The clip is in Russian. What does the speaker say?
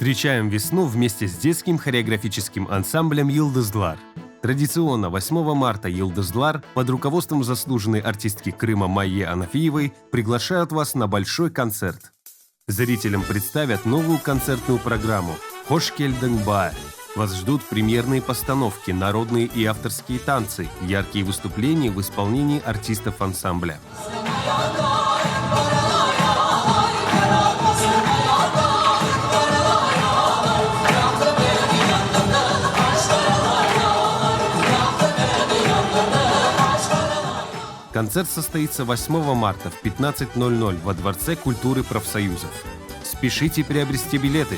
Встречаем весну вместе с детским хореографическим ансамблем «Йылдызлар». Традиционно 8 марта «Йылдызлар» под руководством заслуженной артистки Крыма Майи Анафиевой приглашают вас на большой концерт. Зрителям представят новую концертную программу «Хош келдің баар». Вас ждут премьерные постановки, народные и авторские танцы, яркие выступления в исполнении артистов ансамбля. Концерт состоится 8 марта в 15:00 во Дворце культуры профсоюзов. Спешите приобрести билеты!